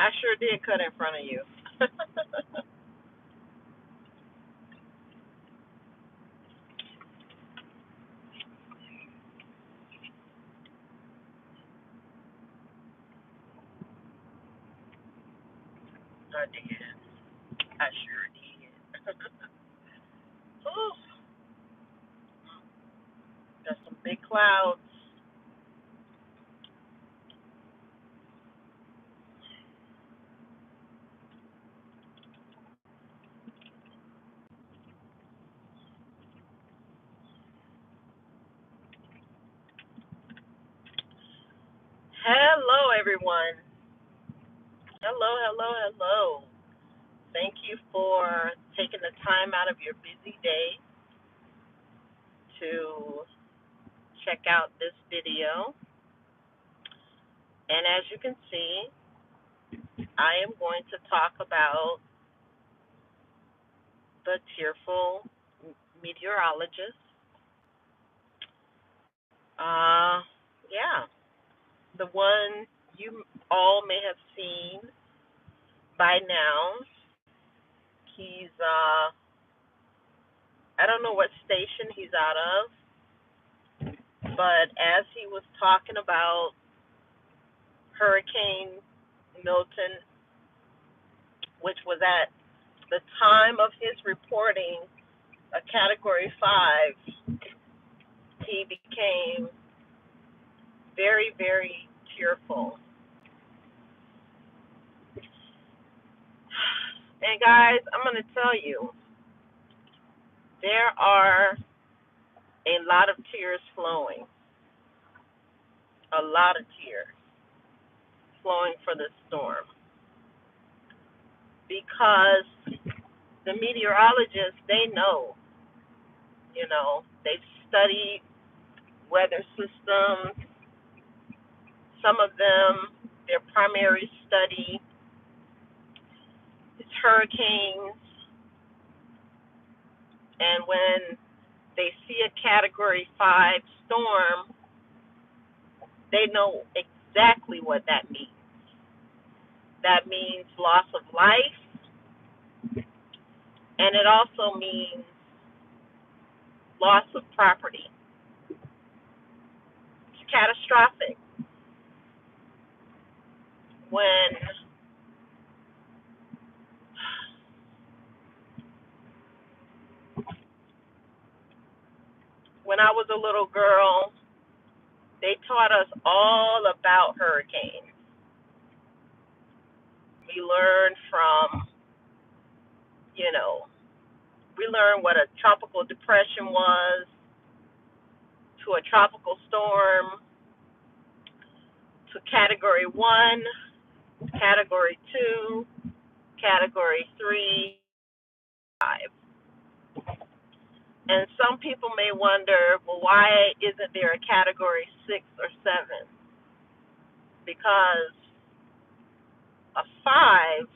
I sure did cut in front of you. I did. I sure did. Ooh, got some big clouds. Hello, everyone. Hello, hello, hello. Thank you for taking the time out of your busy day to check out this video. And as you can see, I am going to talk about the Tearful meteorologist. Yeah, the one you all may have seen by now. He's I don't know what station he's out of, but as he was talking about Hurricane Milton, which was at the time of his reporting a Category 5, he became very, very tearful. And guys, I'm going to tell you, there are a lot of tears flowing, a lot of tears flowing for this storm, because the meteorologists, they know, they've studied weather systems. Some of them, their primary study is hurricanes, and when they see a Category 5 storm, they know exactly what that means. That means loss of life, and it also means loss of property. It's catastrophic. When I was a little girl, they taught us all about hurricanes. We learned we learned what a tropical depression was, to a tropical storm, to Category 1, Category 2, Category 3, 5. And some people may wonder, well, why isn't there a Category 6 or 7? Because a 5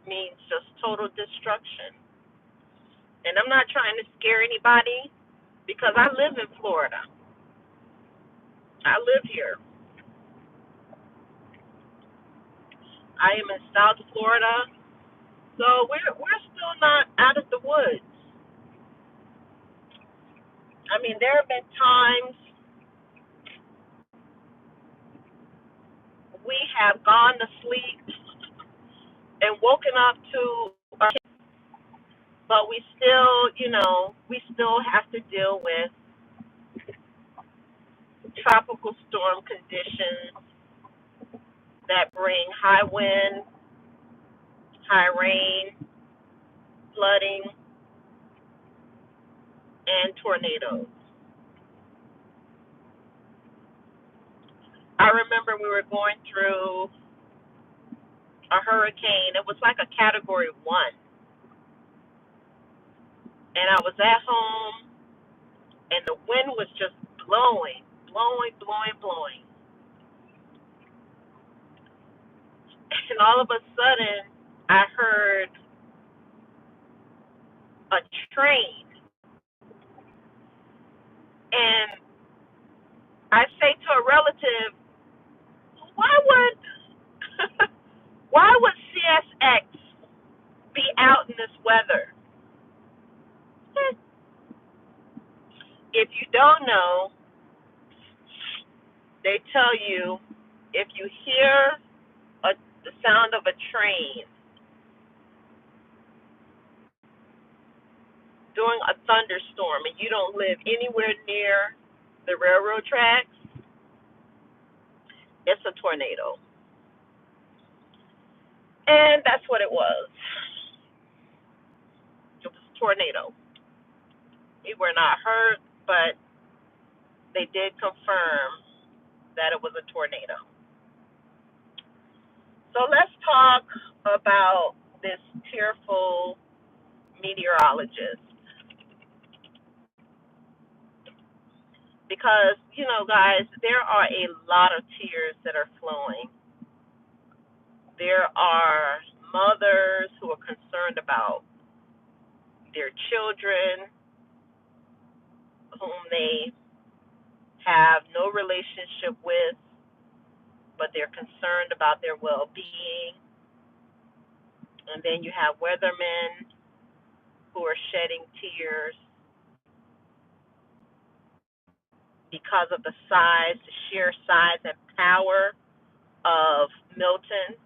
means just total destruction. And I'm not trying to scare anybody, because I live in Florida. I live here. I am in South Florida, so we're still not out of the woods. I mean, there have been times we have gone to sleep and woken up to our kids, but we still have to deal with tropical storm conditions that bring high wind, high rain, flooding, and tornadoes. I remember we were going through a hurricane. It was like a Category 1. And I was at home, and the wind was just blowing, blowing, blowing, blowing. And all of a sudden, I heard a train. And I say to a relative, why don't know, they tell you if you hear the sound of a train during a thunderstorm and you don't live anywhere near the railroad tracks, it's a tornado. And that's what it was. It was a tornado. We were not hurt, but they did confirm that it was a tornado. So let's talk about this tearful meteorologist. Because, guys, there are a lot of tears that are flowing. There are mothers who are concerned about their children, whom they have no relationship with, but they're concerned about their well-being. And then you have weathermen who are shedding tears because of the sheer size and power of Milton.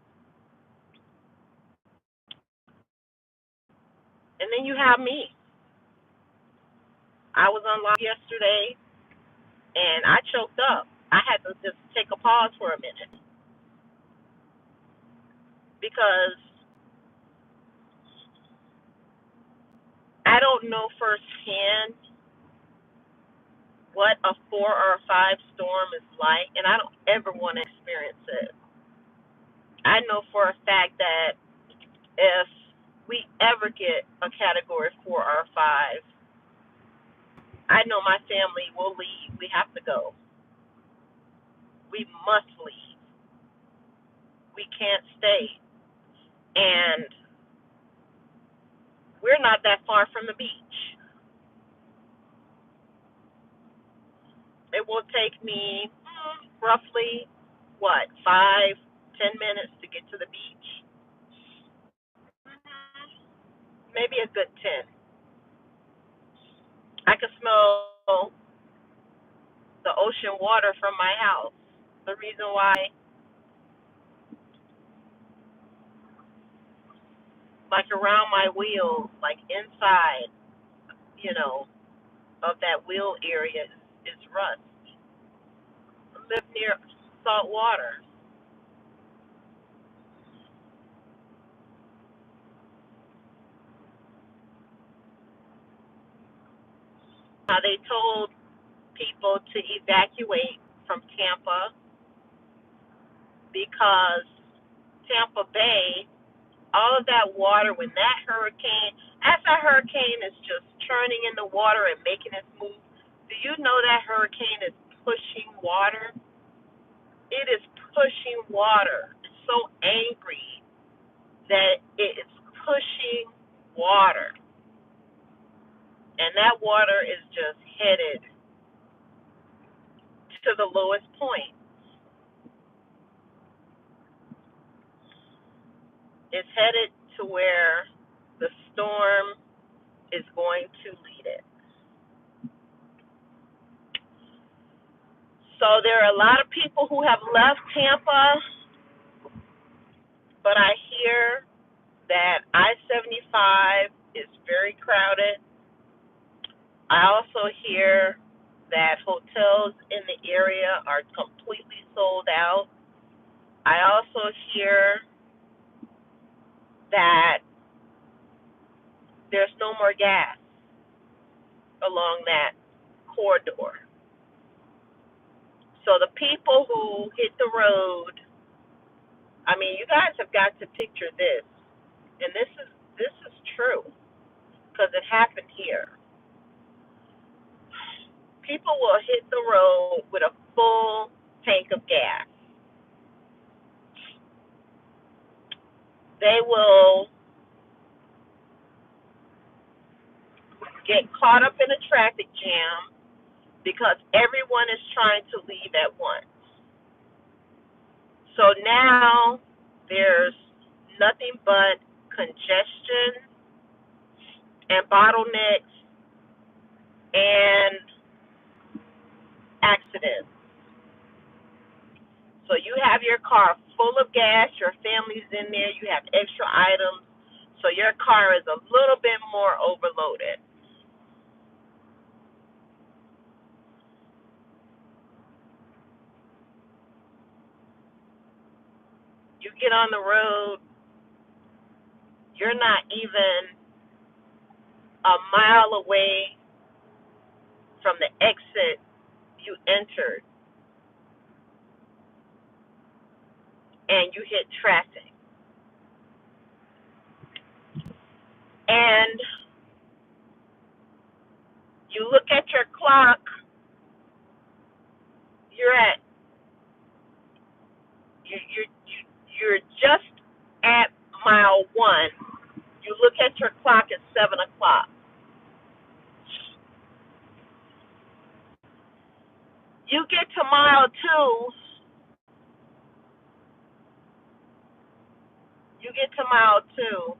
And then you have me. I was on live yesterday, and I choked up. I had to just take a pause for a minute because I don't know firsthand what a 4 or a 5 storm is like, and I don't ever want to experience it. I know for a fact that if we ever get a category 4 or 5, I know my family will leave. We have to go. We must leave. We can't stay. And we're not that far from the beach. It will take me roughly, 5-10 minutes to get to the beach? Maybe a good 10. I can smell the ocean water from my house. The reason why, like around my wheels, like inside, of that wheel area is rust. I live near salt water. They told people to evacuate from Tampa because Tampa Bay, all of that water, when as that hurricane is just churning in the water and making its move, do you know that hurricane is pushing water? It is pushing water. It's so angry that it is pushing water. And that water is just headed to the lowest point. It's headed to where the storm is going to lead it. So there are a lot of people who have left Tampa, but I hear that I-75 is very crowded. I also hear that hotels in the area are completely sold out. I also hear that there's no more gas along that corridor. So the people who hit the road, you guys have got to picture this, and this is true because it happened here. People will hit the road with a full tank of gas. They will get caught up in a traffic jam because everyone is trying to leave at once. So now there's nothing but congestion and bottlenecks and accidents. So you have your car full of gas, your family's in there, you have extra items, so your car is a little bit more overloaded. You get on the road, you're not even a mile away from the exit you entered, and you hit traffic. And you look at your clock, you're at you're just at mile 1. You look at your clock at 7 o'clock. You get to mile 2. You get to mile 2,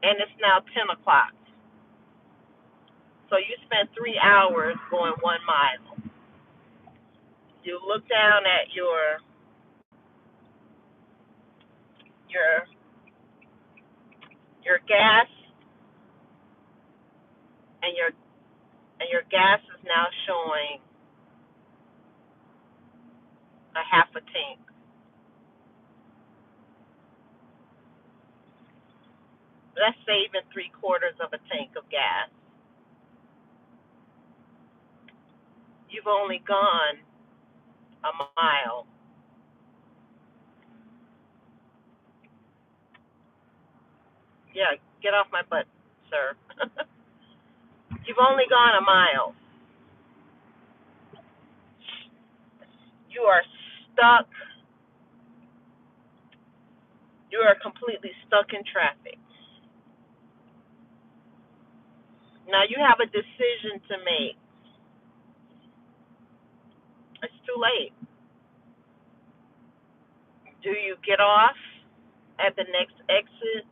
and it's now 10 o'clock. So you spent 3 hours going 1 mile. You look down at your your gas, and your gas is now showing a half a tank. That's saving 3/4 of a tank of gas. You've only gone a mile. Yeah, get off my butt, sir. You've only gone a mile. You are stuck. You are completely stuck in traffic. Now you have a decision to make. It's too late. Do you get off at the next exit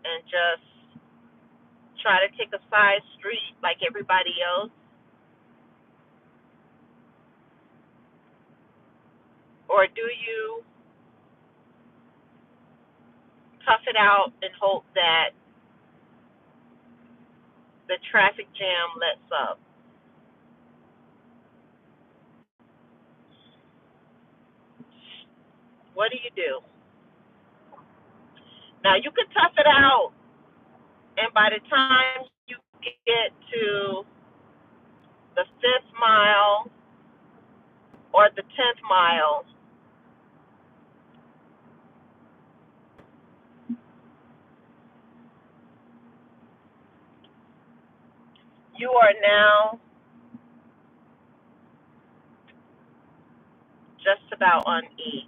and just try to take a side street like everybody else? Or do you tough it out and hope that the traffic jam lets up? What do you do? Now you can tough it out, and by the time you get to the 5th mile or the 10th mile, you are now just about on E.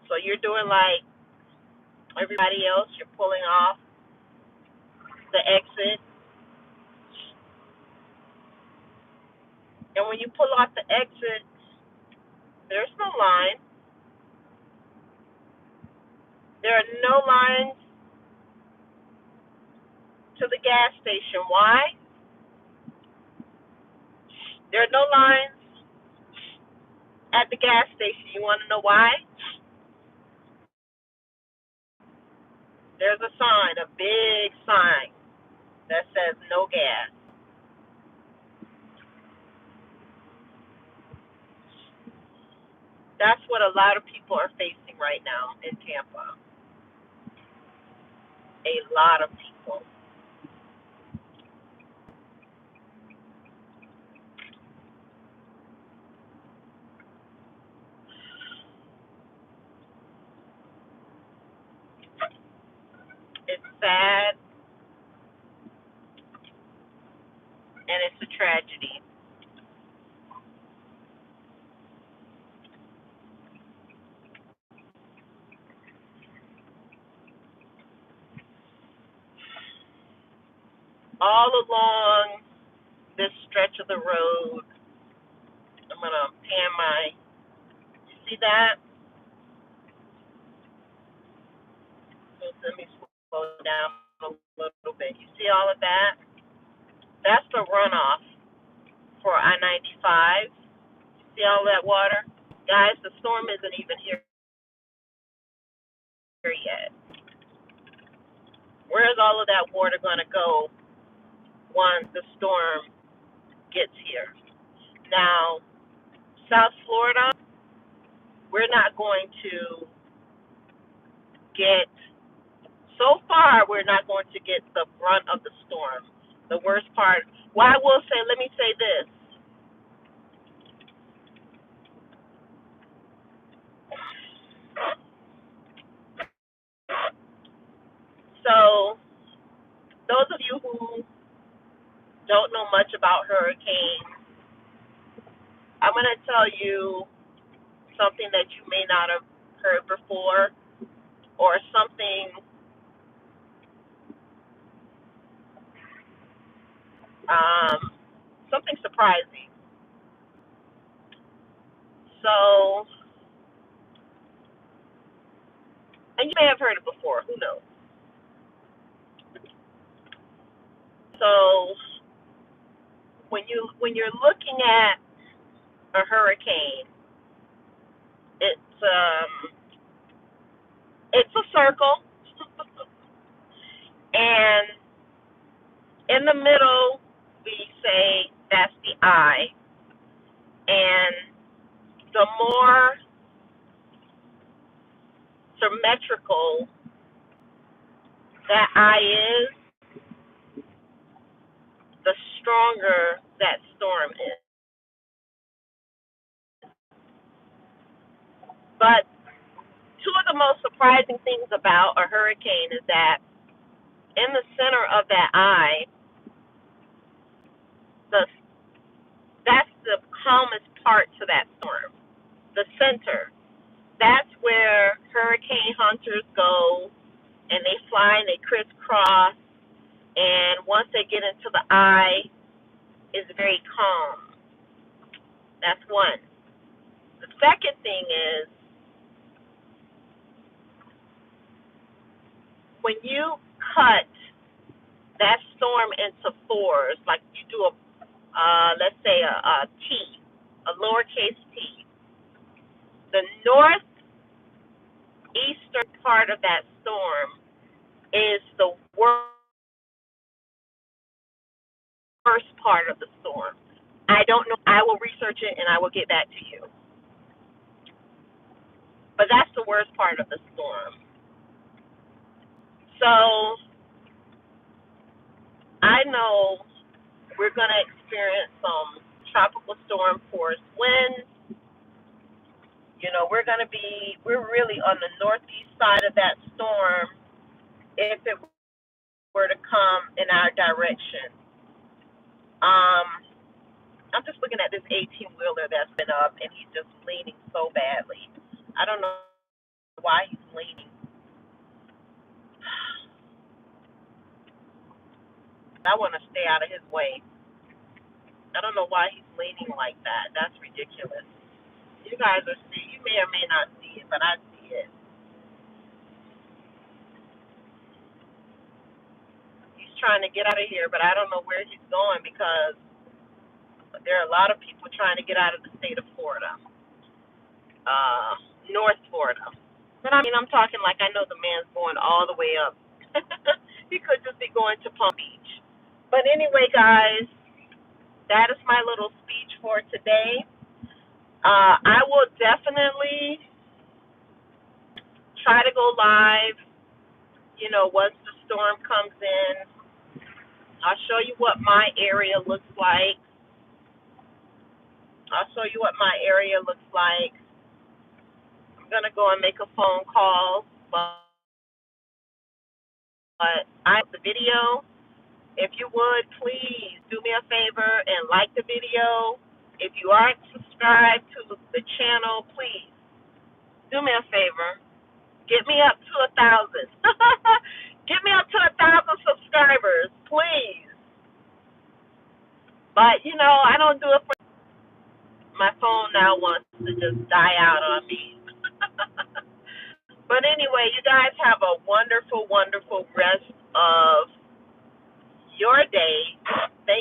So you're doing like everybody else. You're pulling off the exit. And when you pull off the exit, there's no line. There are no lines to the gas station. Why? There are no lines at the gas station. You want to know why? There's a sign, a big sign that says no gas. That's what a lot of people are facing right now in Tampa. A lot of people. It's sad, and it's a tragedy. All along this stretch of the road, I'm going to pan my, you see that? So let me slow down a little bit. You see all of that? That's the runoff for I-95. See all that water? Guys, the storm isn't even here yet. Where's all of that water going to go once the storm gets here? Now, South Florida, we're not going to get, so far, we're not going to get the brunt of the storm. The worst part, well, I will say, let me say this. So, those of you who don't know much about hurricanes, I'm going to tell you something that you may not have heard before, or um, something surprising. So, and you may have heard it before, who knows? So, when you're looking at a hurricane, it's it's a circle, and in the middle we say that's the eye, and the more symmetrical that eye is, the stronger that storm is. But two of the most surprising things about a hurricane is that in the center of that eye, the that's the calmest part to that storm. The center. That's where hurricane hunters go, and they fly and they crisscross, and once they get into the eye, it's very calm. That's one. The second thing is when you cut that storm into fours, like you do let's say a T, a lowercase t, the northeastern part of that storm is the worst part of the storm. I don't know. I will research it and I will get back to you. But that's the worst part of the storm. So I know we're going to experience some tropical storm force winds. You know, we're really on the northeast side of that storm if it were to come in our direction. I'm just looking at this 18-wheeler that's been up, and he's just leaning so badly. I don't know why he's leaning. I want to stay out of his way. I don't know why he's leaning like that. That's ridiculous. You guys you may or may not see it, but I see it. He's trying to get out of here, but I don't know where he's going because there are a lot of people trying to get out of the state of Florida, North Florida. But I mean, I'm talking like I know the man's going all the way up. He could just be going to Palm Beach. But anyway, guys, that is my little speech for today. I will definitely try to go live, once the storm comes in. I'll show you what my area looks like. I'm going to go and make a phone call, but I have the video. If you would, please do me a favor and like the video. If you aren't subscribed to the channel, please do me a favor. Get me up to 1,000. Get me up to 1,000 subscribers, please. But, I don't do it for my phone now wants to just die out on me. But anyway, you guys have a wonderful, wonderful rest of your day. Thank